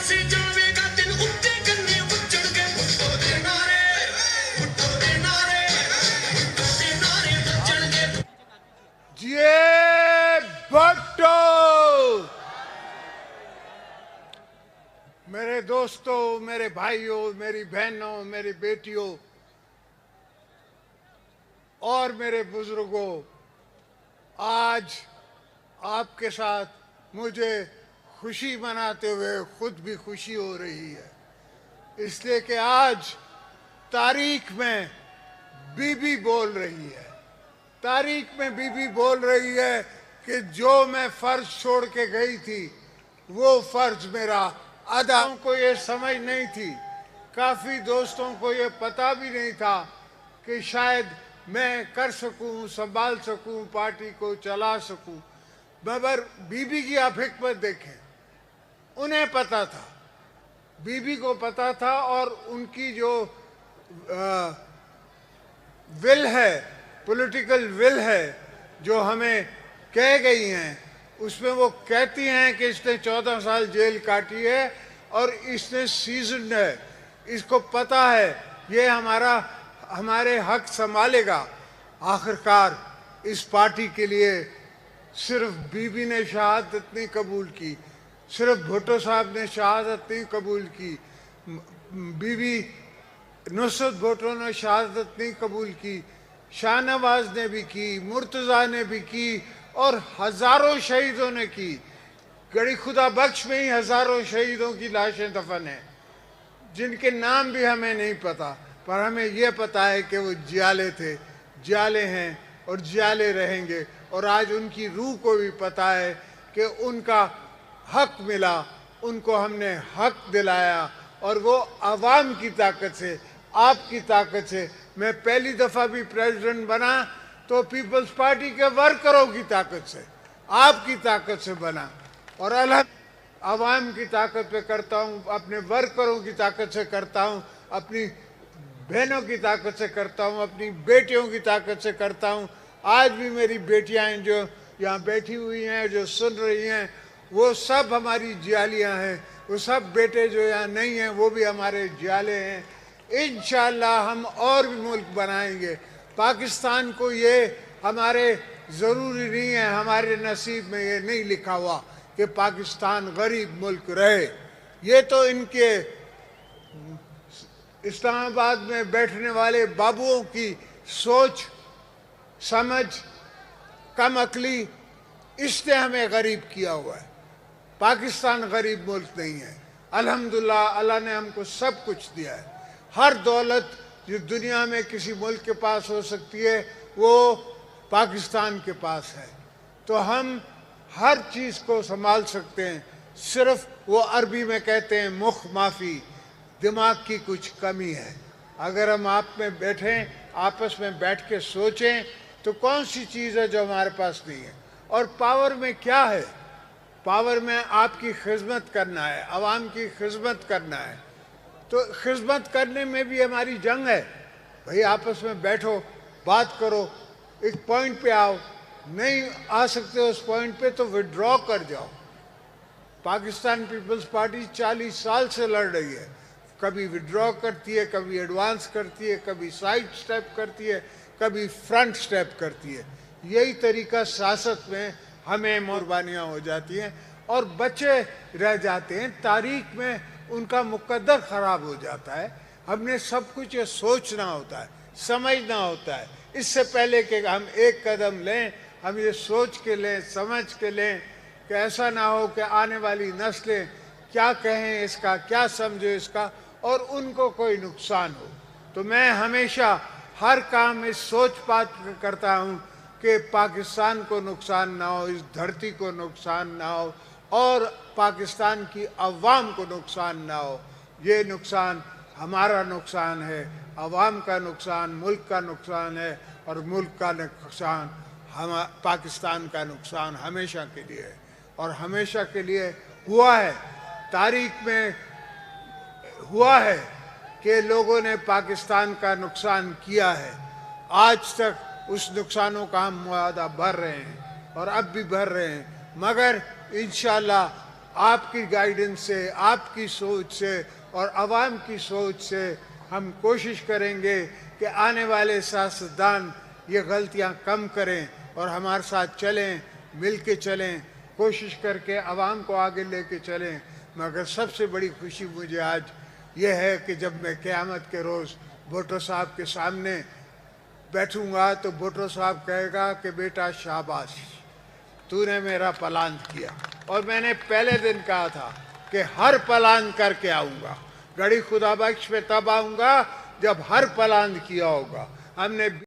जिए भट्टो। मेरे दोस्तों, मेरे भाइयों, मेरी बहनों, मेरी बेटियों और मेरे बुजुर्गों, आज आपके साथ मुझे खुशी मनाते हुए खुद भी खुशी हो रही है, इसलिए कि आज तारीख में बीबी बोल रही है। तारीख में बीबी बोल रही है कि जो मैं फर्ज छोड़ के गई थी वो फर्ज मेरा अदा। को ये समझ नहीं थी, काफ़ी दोस्तों को ये पता भी नहीं था कि शायद मैं कर सकूं, संभाल सकूं, पार्टी को चला सकूं। मगर बीबी की आप हिकमत देखें, उन्हें पता था, बीबी को पता था, और उनकी जो विल है, पॉलिटिकल विल है, जो हमें कह गई हैं, उसमें वो कहती हैं कि इसने 14 साल जेल काटी है और इसने सीजन है, इसको पता है ये हमारे हक संभालेगा। आखिरकार इस पार्टी के लिए सिर्फ बीबी ने शहादत नहीं कबूल की, सिर्फ भुट्टो साहब ने शहादत नहीं कबूल की, बीबी नुसरत भुट्टो ने शहादत नहीं कबूल की, शाहनवाज ने भी की, मुर्तज़ा ने भी की, और हजारों शहीदों ने की। गड़ी खुदा बख्श में ही हजारों शहीदों की लाशें दफन हैं, जिनके नाम भी हमें नहीं पता, पर हमें यह पता है कि वो जियाले थे, जियाले हैं और जियाले रहेंगे। और आज उनकी रूह को भी पता है कि उनका हक मिला, उनको हमने हक दिलाया, और वो आवाम की ताकत से, आपकी ताकत से। मैं पहली दफ़ा भी प्रेसिडेंट बना तो पीपल्स पार्टी के वर्करों की ताकत से, आपकी ताकत से बना, और अलग आवाम की ताकत पे करता हूँ, अपने वर्करों की ताकत से करता हूँ, अपनी बहनों की ताकत से करता हूँ, अपनी बेटियों की ताकत से करता हूँ। आज भी मेरी बेटियाँ हैं जो यहाँ बैठी हुई हैं, जो सुन रही हैं, वो सब हमारी जियालियाँ हैं। वो सब बेटे जो यहाँ नहीं हैं वो भी हमारे जियाले हैं। इंशाअल्लाह हम और भी मुल्क बनाएंगे। पाकिस्तान को ये हमारे ज़रूरी नहीं है, हमारे नसीब में ये नहीं लिखा हुआ कि पाकिस्तान गरीब मुल्क रहे। ये तो इनके इस्लामाबाद में बैठने वाले बाबुओं की सोच समझ, कम अकली, इसने हमें गरीब किया हुआ है। पाकिस्तान गरीब मुल्क नहीं है। अल्हम्दुलिल्लाह, अल्लाह ने हमको सब कुछ दिया है। हर दौलत जो दुनिया में किसी मुल्क के पास हो सकती है वो पाकिस्तान के पास है, तो हम हर चीज़ को संभाल सकते हैं। सिर्फ वो अरबी में कहते हैं मुख माफ़ी, दिमाग की कुछ कमी है। अगर हम आप में बैठें, आपस में बैठ के सोचें तो कौन सी चीज़ है जो हमारे पास नहीं है। और पावर में क्या है? पावर में आपकी खिदमत करना है, आवाम की खिदमत करना है। तो खिदमत करने में भी हमारी जंग है। भाई आपस में बैठो, बात करो, एक पॉइंट पे आओ। नहीं आ सकते उस पॉइंट पे तो विड्रॉ कर जाओ। पाकिस्तान पीपल्स पार्टी 40 साल से लड़ रही है, कभी विड्रॉ करती है, कभी एडवांस करती है, कभी साइड स्टेप करती है, कभी फ्रंट स्टेप करती है। यही तरीका सियासत में हमें कुर्बानियाँ हो जाती हैं और बच्चे रह जाते हैं। तारीख में उनका मुकद्दर ख़राब हो जाता है। हमने सब कुछ ये सोचना होता है, समझना होता है। इससे पहले कि हम एक कदम लें, हम ये सोच के लें, समझ के लें कि ऐसा ना हो कि आने वाली नस्लें क्या कहें इसका, क्या समझे इसका, और उनको कोई नुकसान हो। तो मैं हमेशा हर काम इस सोच बात करता हूँ कि पाकिस्तान को नुकसान ना हो, इस धरती को नुकसान ना हो, और पाकिस्तान की अवाम को नुकसान ना हो। ये नुकसान हमारा नुकसान है, अवाम का नुकसान, मुल्क का नुकसान है, और मुल्क का नुकसान हम पाकिस्तान का नुकसान हमेशा के लिए है, और हमेशा के लिए हुआ है। तारीख में हुआ है कि लोगों ने पाकिस्तान का नुकसान किया है। आज तक उस नुकसानों का हम मुआवजा भर रहे हैं और अब भी भर रहे हैं। मगर इंशाअल्लाह आपकी गाइडेंस से, आपकी सोच से और आवाम की सोच से हम कोशिश करेंगे कि आने वाले सियासतदान ये गलतियां कम करें और हमारे साथ चलें, मिल के चलें, कोशिश करके आवाम को आगे लेके चलें। मगर सबसे बड़ी खुशी मुझे आज ये है कि जब मैं क़यामत के रोज़ भुट्टो साहब के सामने बैठूंगा तो भुट्टो साहब कहेगा कि बेटा शाबाश, तूने मेरा प्लान किया। और मैंने पहले दिन कहा था कि हर प्लान करके आऊँगा, गड़ी खुदा बख्श पे तब आऊँगा जब हर प्लान किया होगा। हमने